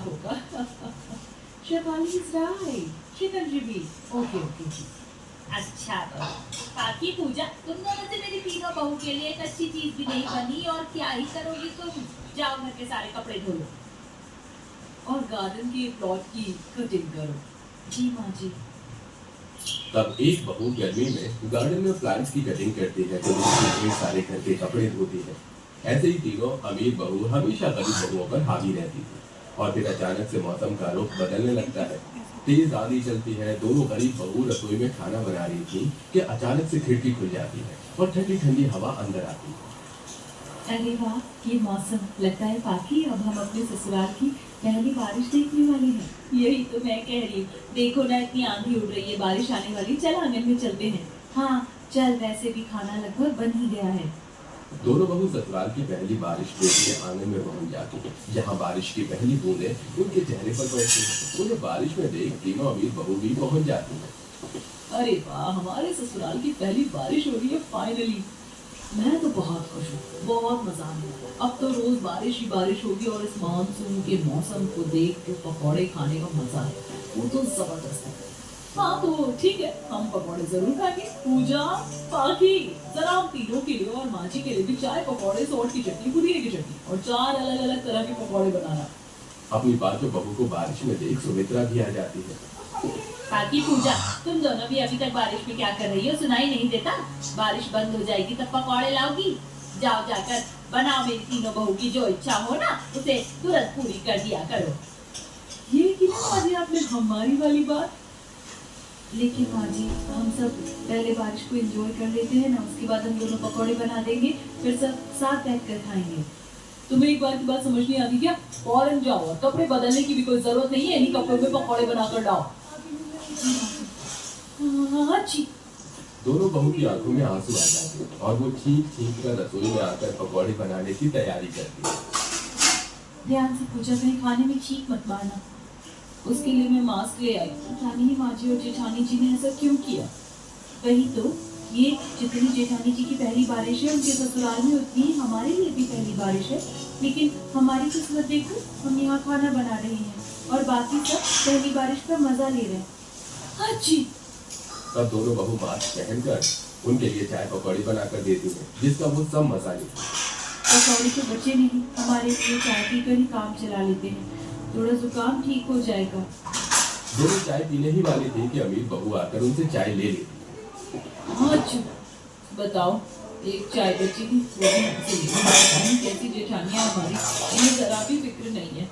होगा। Shefali is right, शिकंजी भी। Okay okay जी। अच्छा तो बाकी पूजा, तुम दोनों से मेरी तीनों बहू के लिए एक अच्छी चीज भी नहीं बनी और क्या ही करोगी तुम। जाओ घर के सारे कपड़े धो लो और गार्डन के प्लॉट की कटिंग करो। जी माँ जी। तब एक बहू गर्मी में गार्डन में प्लांट्स की कटिंग करती है तो दूसरी ढेर सारे घर के कपड़े धोती है। ऐसे ही तीनों अमीर बहू हमेशा गरीब बहुओं पर हावी रहती थी। और फिर अचानक से मौसम का रुख बदलने लगता है। तेज आंधी चलती है। दोनों गरीब बहू रसोई में खाना बना रही थी कि अचानक से खिड़की खुल जाती है और ठंडी ठंडी हवा अंदर आती है। अरे वाह, ये मौसम लगता है पाकी अब हम अपने ससुराल की पहली बारिश देखने वाले हैं। यही तो मैं कह रही हूँ, देखो ना इतनी आंधी उड़ रही है, बारिश आने वाली। चल आंगन में चलते हैं। हाँ चल, वैसे भी खाना लगभग बन ही गया है। दोनों बहू ससुराल की पहली बारिश देखने आंगन में पहुंच जाती है जहां बारिश की पहली बूंदें उनके चेहरे पर पड़ती है। उन्हें बारिश में देख तीनों अमीर बहू भी पहुंच जाती है। अरे वाह, हमारे ससुराल की पहली बारिश हो रही है फाइनली। मैं तो बहुत खुश हूँ, बहुत मजा आने वाला। अब तो रोज बारिश ही बारिश होगी और इस मानसून के मौसम को देख के पकौड़े खाने का मजा है, वो तो जबरदस्त है। हाँ तो ठीक है, हम पकौड़े जरूर खाएंगे। पूजा, पाकी, जरा हम तीनों के लिए और माँ जी के लिए भी चाय, पकौड़े, सोट की चटनी, पुदीने की चटनी और 4 अलग अलग तरह के पकौड़े बनाना। अपनी पांचों बहू को बारिश में देख सुमित्रा भी आ जाती है। बाकी पूजा, तुम दोनों भी अभी तक बारिश में क्या कर रही हो? सुनाई नहीं देता? बारिश बंद हो जाएगी तब पकौड़े लाओगी। जाओ जाकर बनाओ, मेरी तीनों बहू की जो इच्छा हो ना उसे तुरंत पूरी कर दिया करो। ये कि आज आपने हमारी वाली बात। लेकिन माँ जी, हम सब पहले बारिश को एंजॉय कर लेते हैं ना, उसके बाद हम दोनों पकौड़े बना देंगे, फिर सब साथ बैठ कर खाएंगे। तुम्हें एक बार की बात समझ नहीं आती क्या? फौरन जाओ, और कपड़े बदलने की भी कोई जरूरत नहीं है, इन्हीं कपड़ों में पकौड़े बनाकर लाओ। हाँ जी। दोनों बहू की आंखों में आंसू आ जाते हैं और वो छींक छींक कर रसोई में आकर पकौड़े बनाने की तैयारी करती है। ध्यान से पूजा, कहीं खाने में छींक मत मारना। उसके लिए मैं मास्क ले आई। पता नहीं माँ जी और जेठानी जी ने ऐसा क्यों किया। वही तो, ये जितनी जेठानी जी की पहली बारिश है उनके ससुराल में, उतनी हमारे लिए भी पहली बारिश है। लेकिन हमारी किस्मत देखो, हम यहाँ खाना बना रहे हैं और बाकी सब पहली बारिश का मजा ले रहे हैं। हाँ जी। तब दोनों बहू मास्क पहनकर उनके लिए चाय पकौड़ी बनाकर देती है जिसका वो सब मजा लेते हैं। पकौड़ी तो बचे नहीं, हमारे लिए चाय पीकर ही काम चला लेते हैं, थोड़ा जुकाम ठीक हो जाएगा। दोनों चाय पीने ही वाली थी कि अमीर बहू आकर उनसे चाय ले लेती है। हाँ जी। बताओ, एक चाय बची थी, वो भी हमसे नहीं। कैसी जेठानियाँ हमारी, इन्हें जरा भी फिक्र नहीं है।